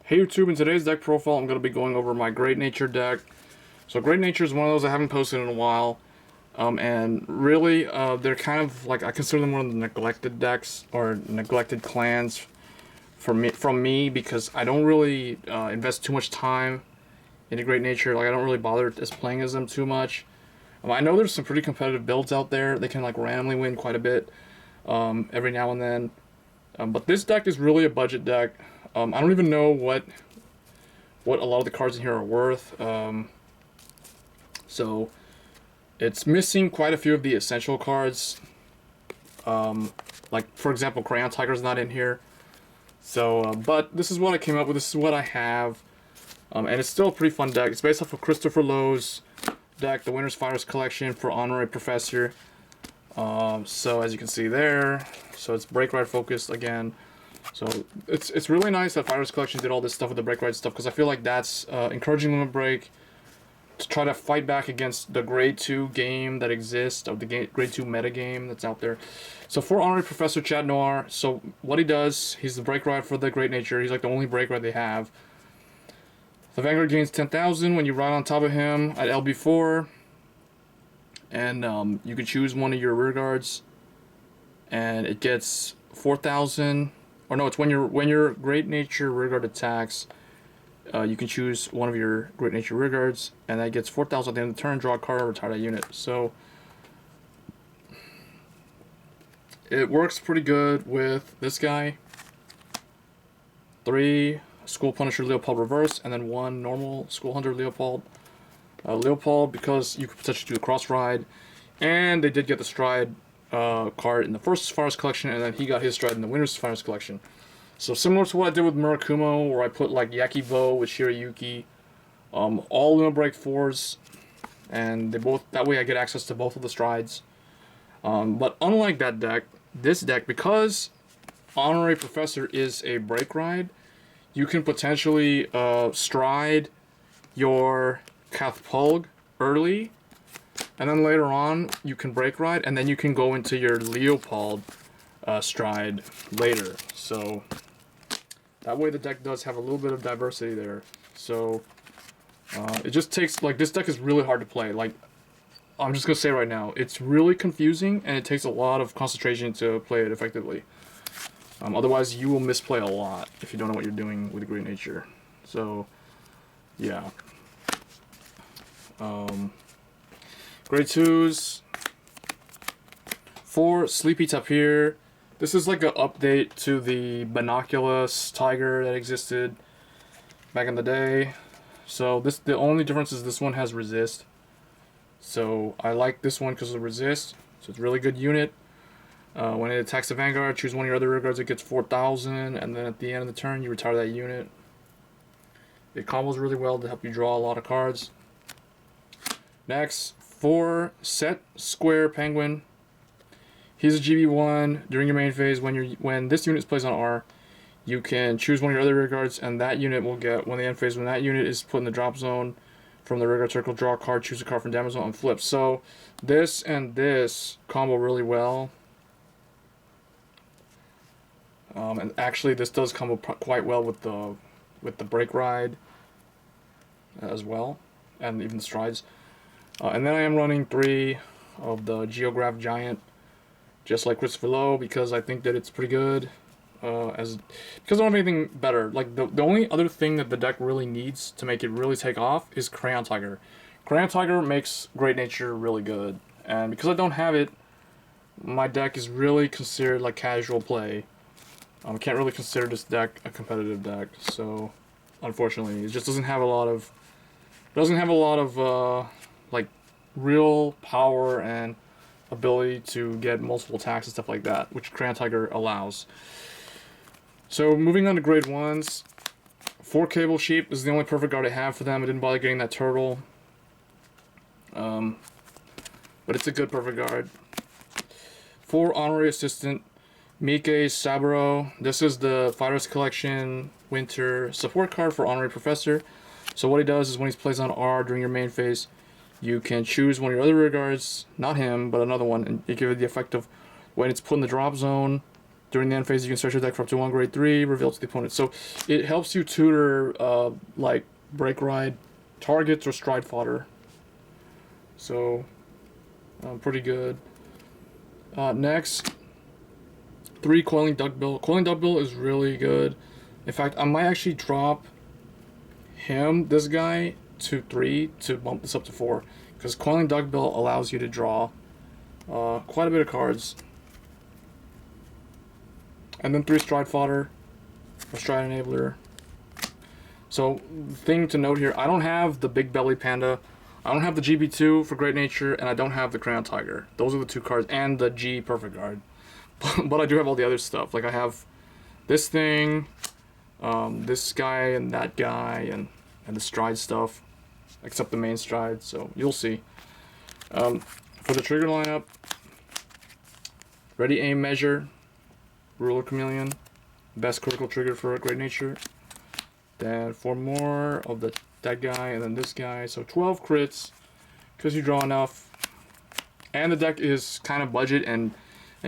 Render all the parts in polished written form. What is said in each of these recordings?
Hey YouTube, in today's deck profile I'm going to be going over my Great Nature deck. So Great Nature is one of those I haven't posted in a while. And really, they're kind of like, I consider them one of the neglected decks, or neglected clans from me, because I don't really invest too much time into Great Nature. Like, I don't really bother playing as them too much. I know there's some pretty competitive builds out there. They can like randomly win quite a bit every now and then. But this deck is really a budget deck. I don't even know what a lot of the cards in here are worth. So it's missing quite a few of the essential cards. Like for example, Crayon Tiger's not in here. So, but this is what I came up with. This is what I have, and it's still a pretty fun deck. It's based off of Christopher Lowe's deck, the Winter's Fires collection for Honorary Professor. So as you can see there, so it's Break Ride focused again. So it's really nice that Fires Collection did all this stuff with the Break Ride stuff, because I feel like that's encouraging Limit Break to try to fight back against the Grade 2 game that exists, or the Grade 2 meta game that's out there. So for Honorary Professor Chat Noir, so what he does, he's the Break Ride for the Great Nature. He's like the only Break Ride they have. The Vanguard gains 10,000 when you ride on top of him at LB4, and you can choose one of your rear guards, and it gets 4,000. Or no, it's when your Great Nature rearguard attacks, you can choose one of your Great Nature rearguards, and that gets 4,000 at the end of the turn. Draw a card, retire that unit. So it works pretty good with this guy. 3 School Punisher Leopold reverse, and then 1 normal School Hunter Leopold. Leopold, because you could potentially do the cross ride, and they did get the stride card in the first Fires collection, and then he got his stride in the Winter's Fires collection. So similar to what I did with Murakumo, where I put like Yakibo with Shirayuki, all Limit Break 4s, and they both, that way I get access to both of the strides. But unlike that deck, this deck, because Honorary Professor is a Break Ride, you can potentially stride your Cath Palug early, and then later on you can Break Ride, and then you can go into your Leopold stride later. So that way the deck does have a little bit of diversity there. So it just takes, like, this deck is really hard to play. Like, I'm just gonna say right now, it's really confusing, and it takes a lot of concentration to play it effectively. Otherwise you will misplay a lot if you don't know what you're doing with Great Nature. So yeah. Grade 2s. 4 Sleepy Tapir. This is like an update to the Binoculus Tiger that existed back in the day. So the only difference is this one has resist. So I like this one because of resist. So it's a really good unit. When it attacks the Vanguard, choose one of your other rear guards, it gets 4,000, and then at the end of the turn you retire that unit. It combos really well to help you draw a lot of cards. Next, 4 Set Square Penguin. He's a GB1. During your main phase, when this unit is placed on R, you can choose one of your other rear guards, and that unit will get, when the end phase, when that unit is put in the drop zone from the rear guard circle, draw a card, choose a card from damage zone, and flip. So this and this combo really well. And actually, this does combo quite well with the Break Ride as well, and even the strides. And then I am running 3 of the Geograph Giant, just like Christopher Lowe, because I think that it's pretty good. Because I don't have anything better. Like the only other thing that the deck really needs to make it really take off is Crayon Tiger. Crayon Tiger makes Great Nature really good, and because I don't have it, my deck is really considered like casual play. I can't really consider this deck a competitive deck, so unfortunately, it just doesn't have a lot of like real power and ability to get multiple attacks and stuff like that, which Crayon Tiger allows. So moving on to Grade 1s, 4 Cable Sheep. This is the only perfect guard I have for them. I didn't bother getting that turtle, but it's a good perfect guard. 4 Honorary Assistant. Mike Saburo. This is the Fighters Collection Winter support card for Honorary Professor. So what he does is when he's placed on R during your main phase, you can choose one of your other rear guards, not him, but another one, and you give it the effect of when it's put in the drop zone, During the end phase, you can search your deck for up to 1 grade 3, reveal to the opponent. So it helps you tutor like break ride targets or stride fodder. So pretty good. Next, 3 Coiling Duckbill. Coiling Duckbill is really good. In fact, I might actually drop this guy, to 3 to bump this up to 4. Because Coiling Duckbill allows you to draw quite a bit of cards. And then 3 Stride Fodder, or Stride Enabler. So, thing to note here, I don't have the Big Belly Panda, I don't have the GB2 for Great Nature, and I don't have the Crayon Tiger. Those are the 2 cards, and the G Perfect Guard. But I do have all the other stuff. Like I have this thing, this guy, and that guy, and the Stride stuff. Except the main Stride, so you'll see. For the trigger lineup, Ready Aim Measure, Ruler Chameleon, best critical trigger for Great Nature. Then 4 more of that guy, and then this guy. So 12 crits, because you draw enough. And the deck is kind of budget and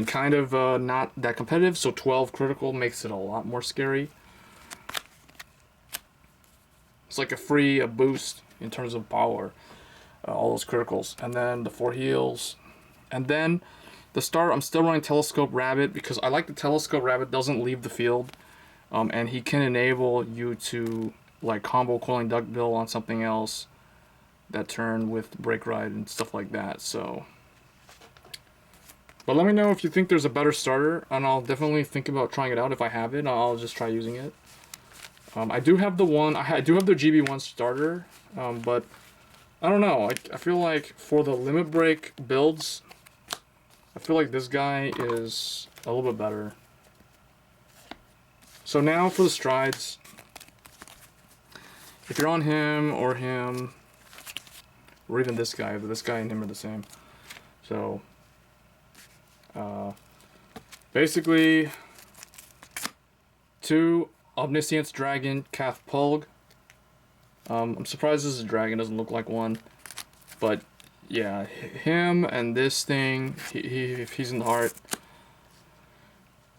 kind of not that competitive, so 12 critical makes it a lot more scary. It's like a boost in terms of power, all those criticals. And then the 4 heals. And then the start, I'm still running Telescope Rabbit because I like the Telescope Rabbit doesn't leave the field. And he can enable you to like combo Coiling Duckbill on something else that turn with Break Ride and stuff like that. So, but let me know if you think there's a better starter, and I'll definitely think about trying it out. If I have it, I'll just try using it. I do have the one. I do have the GB1 starter, but I don't know. I feel like for the limit break builds, I feel like this guy is a little bit better. So now for the strides. If you're on him, or even this guy, but this guy and him are the same. So basically, 2 Omniscience Dragon, Cath Palug. I'm surprised this is a dragon, doesn't look like one. But yeah, him and this thing, if he's in the heart.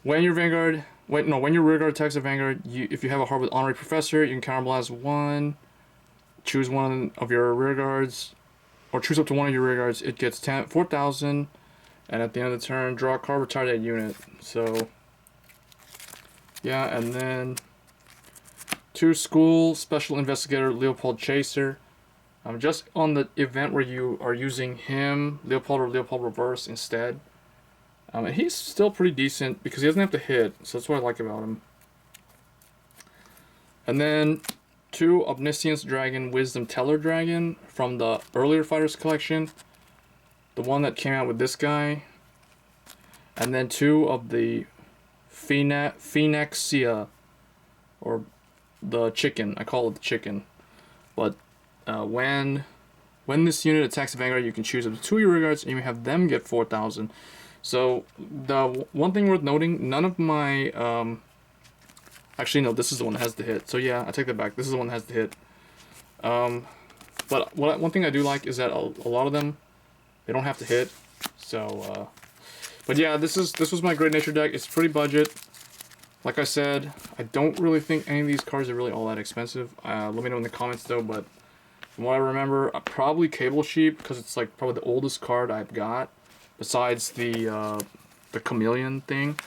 When your rear guard attacks a Vanguard, if you have a heart with Honorary Professor, you can counterblast 1. Choose one of your rear guards, or choose up to 1 of your rear guards. It gets 4,000, and at the end of the turn, draw a card, retire that unit. So yeah, and then 2 School Special Investigator Leopold Chaser. Just on the event where you are using him, Leopold or Leopold Reverse instead. And he's still pretty decent because he doesn't have to hit, so that's what I like about him. And then 2 Omniscience Dragon, Wisdom Teller Dragon from the earlier Fighters collection. The one that came out with this guy. And then 2 of the Phoenixia, or the chicken. I call it the chicken. But when this unit attacks a Vanguard, you can choose up to 2 of your rear guards, and you have them get 4,000. So the one thing worth noting, none of my actually no, this is the one that has the hit. So yeah, I take that back. This is the one that has the hit. But one thing I do like is that a lot of them, they don't have to hit. So but yeah, this was my Great Nature deck. It's pretty budget. Like I said, I don't really think any of these cards are really all that expensive. Let me know in the comments though, but from what I remember, probably Cable Sheep, because it's like probably the oldest card I've got, besides the chameleon thing.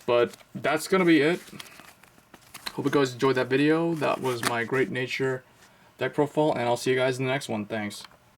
But that's gonna be it. Hope you guys enjoyed that video. That was my Great Nature deck profile, and I'll see you guys in the next one. Thanks.